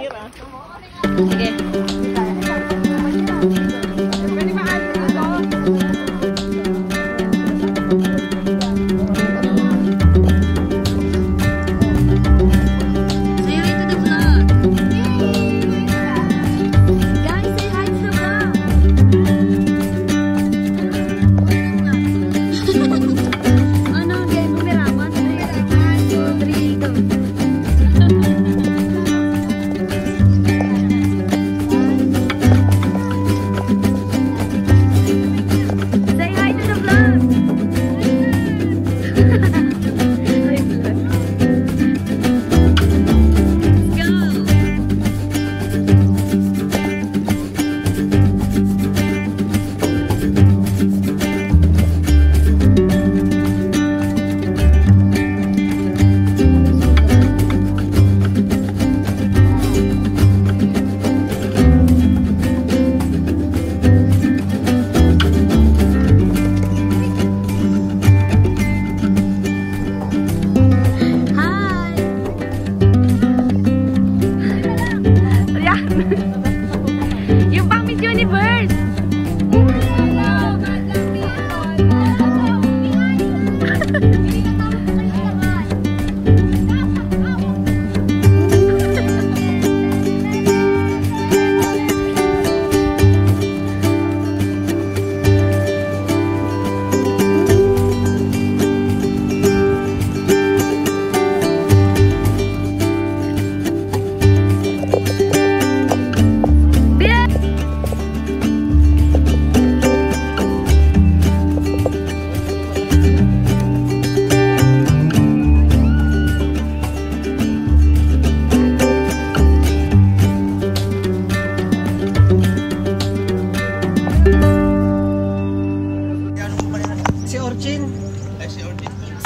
Sige.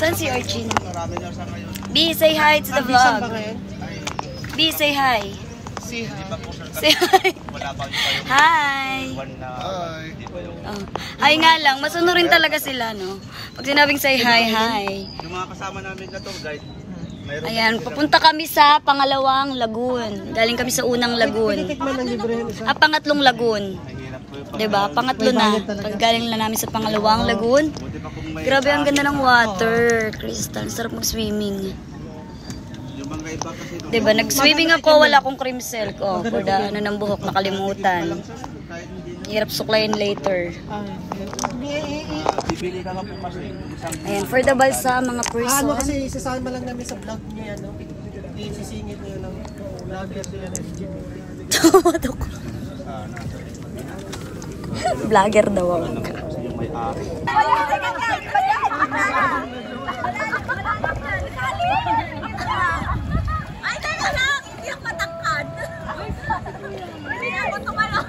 Saan si Orchin? B, say hi to the vlog. B, say hi. Say hi. Hi. Oh. Hi nga lang, masunurin talaga sila, no? Pag sinabing say hi, hi. Yung mga kasama namin na tour guide, ayan, papunta kami sa pangalawang lagoon. Galing kami sa unang lagoon. Pangatlong lagoon. Diba? Pangatlo na. Paggaling na namin sa pangalawang lagoon. Grabe, ang ganda ng water. Crystal, sarap mag-swimming. Diba? Nag-swimming ako, wala akong crimsel ko. For the ano ng buhok, nakalimutan. Hirap suklayin later. Ayan, for the balsa, mga person. Ano kasi, isasama lang namin sa vlog niya, no? Isisingit niya lang. Vlogger sila na Tumatok. Vlogger daw ako. Ay, teka lang! Hindi ako matangkad! Hindi ako tumalak!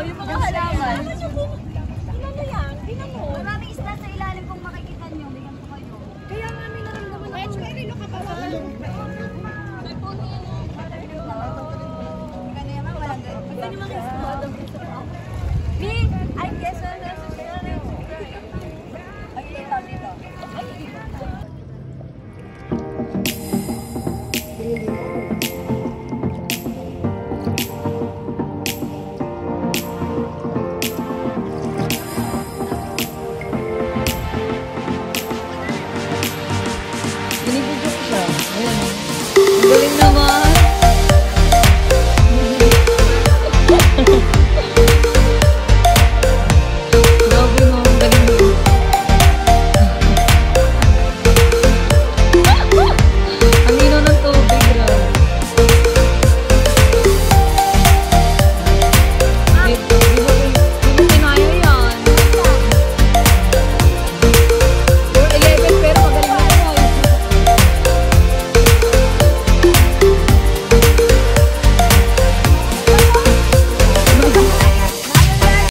Yung mga halaman. Tingnan mo yan. Tingnan mo. Maraming isda sa ilalim kung makikita nyo. Bigyan ko kayo. Kaya nga may naramdaman ako. Kaya rin ka pa ba? Kaya naman walang ganyan. Pagka naman isda. Me, I guess na nasa siya na rin. Ay, dito, dito. Galing naman.